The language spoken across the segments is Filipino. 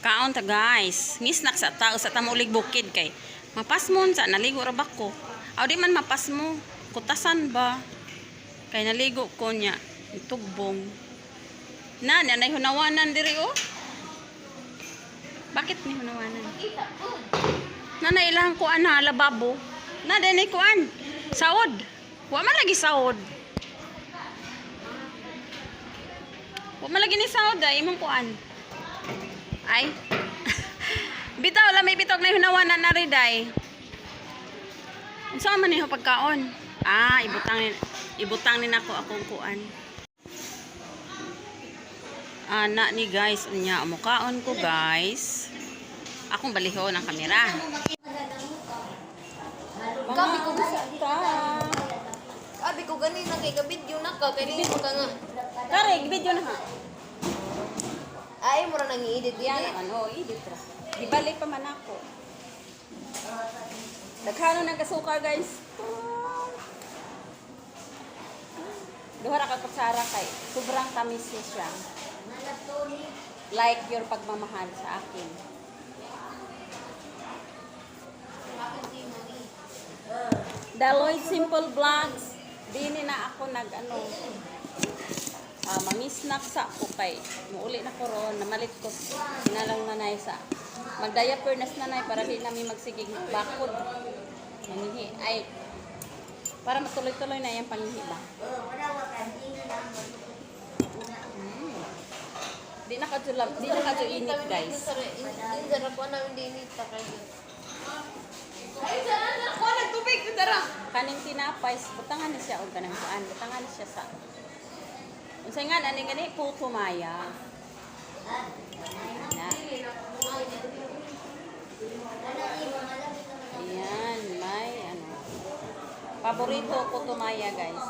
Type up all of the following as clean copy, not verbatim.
Kaon ta guys. Ngisnak sa tao sa tamulig bukid kay mapasmon sa naligo ra bako. Aw di man mapas mo. Kutasan ba? Kay naligo ko nya tugbong. Na nanay hunawanan diri oh. Bakit ni hunawanan? Nanay ilang kuan na lababo. Na dinay kuan. Saod. Wa man lagi saod. Wa man lagi ni saod ay imong kuan. Ay. Bitaw la may bitok na hunawanan na riday. Unsa man niyo pagkaon? Ah, ibutang ni nako akong kuan. Ana ni guys, unya mukaon ko guys. Akong balihon ang kamera. Gabi ko Abi ko gani na kay video na ka kay mo ka nga. Kare video na ha. Ay mo ra nang i-edit Yan ano, edit ra. Di balik pa man ako. Daghano nang kasuka guys. Duha ra ka kutsara kay sobrang tamis siya. Like your pagmamahal sa akin. Daloy Simple Vlogs. Dini na ako nag-ano. Mangisnak sa ako kay. Muuli na ko ron. Namalit ko. Sinalang nanay sa. Mag-diaper nas nanay para di namin magsigig bakod. Mangihi. Ay. Para matuloy-tuloy na yung pangihi ba? Di na kadyo init guys. Indara ko na hindi init ta kay. Ay, dara ko nagtubig dara. Kaning tinapay, butangan ni siya og kanang kuan, butangan siya sa. Unsay nga ani gani puto maya. Na. Ayan, may ano. Paborito ko tumaya guys.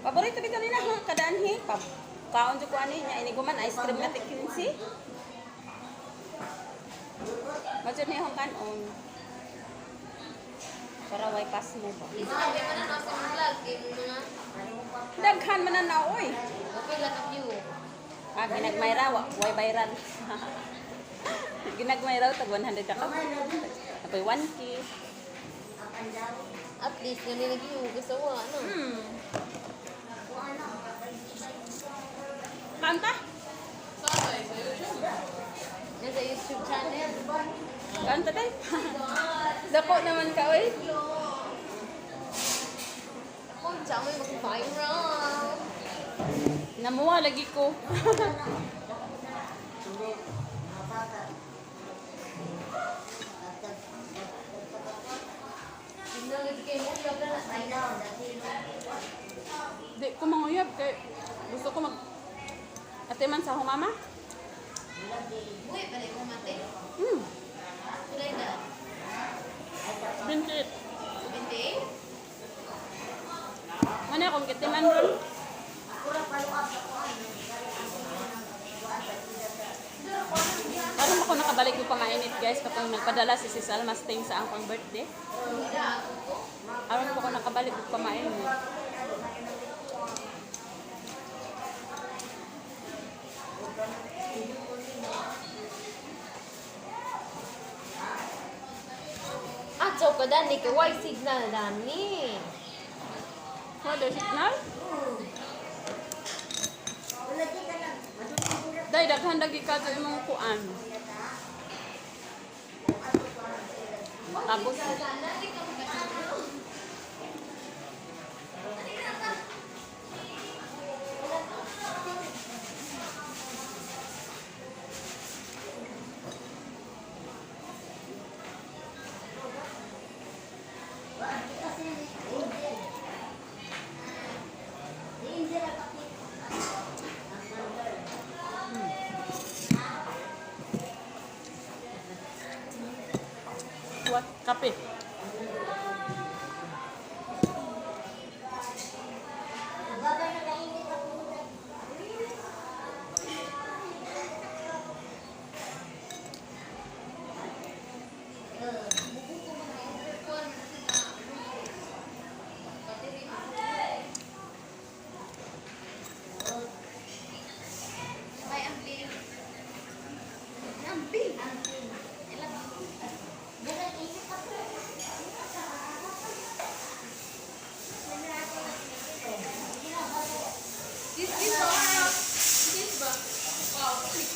Paborito bitaw nila ha, kadanhi. Kaon jud ko ani nya ini guman ice cream na tikinsi. Majud ni hong kanon. Para way pas mo ba. Isa kay man na sa vlog kay mga Daghan man na oy. okay lang ka view. Ginagmay raw, way viral. Ginagmay raw tag 100 ka. Apoy 1K. At least nga nila view gusto ko ano. Kanta? Nasa YouTube channel. Kanta day. Dako naman ka oy. Kung siya may mag-viral. Namuha lagi ko. Di ko manguyab kay gusto ko mag atiman sa humama. Uy, balik mo mati. Kulay na. Bintit. Hindi? Ano akong kitiman ron? Parang ako nakabalik yung pamainit guys kapag nagpadala si Sis Alma Sting sa ang pang-birthday. Parang ako nakabalik yung pamainit. So ka dani kay why signal dani. What the signal? Day daghan lagi ka sa imong kuan. Tapos what? Kape.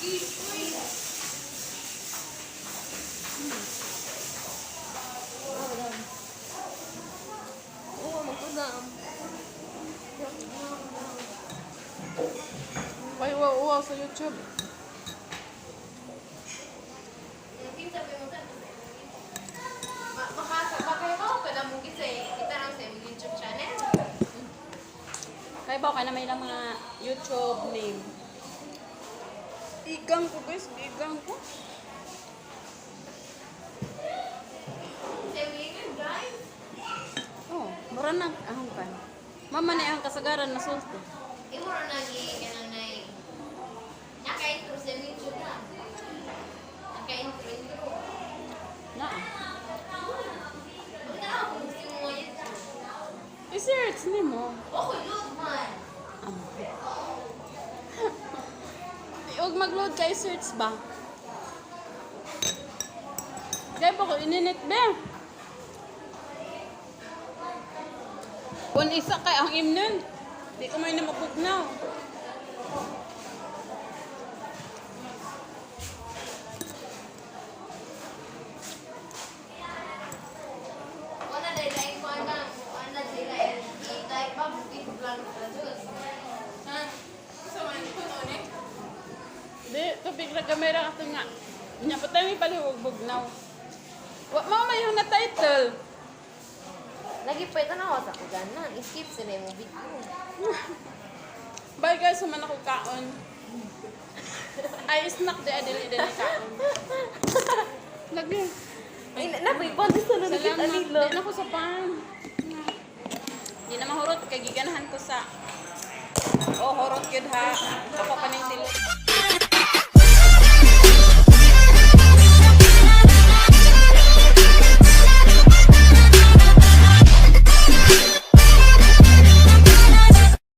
Oo, magkudam. Ay, wow, sa YouTube. Bakay ko, kada mo kita lang sa YouTube channel. Kaya ba kaya na may lang mga YouTube name. Igang ko guys, igang ko. Guys. Oh, mura na ahong kan. Mama na ang kasagaran na sulto. Imuro na ganang na naka-intro sa YouTube na. Naka-intro. Na. Ano na ako gusto mo yun? I-search ni mo. Okay, look man. Huwag mag-load kay search ba? Kaya pa ko ininit ba? Kung isa kay ang imnon, di ko may namapugnaw. Wala na ilayin ko ang wala na ilayin. Ilayin pa, bukit lang sa Diyos. Ha? Gusto mo yung puno eh? Di, tubig na kamera ka nga. Nya pa tayo may paliwag bugnaw. Wa mama yung na title. Lagi pa ito na ako sa kuganan. I-skip sila yung video. Bye guys, suman ako kaon. Ay, snack di adili kaon. Lagi. Ay, napipan sa na nakit Salamat. alilo. Di na ako sa pan. Di na mahurot. Kay giganahan ko sa... Oh, horot yun ha. Kapapaning sila.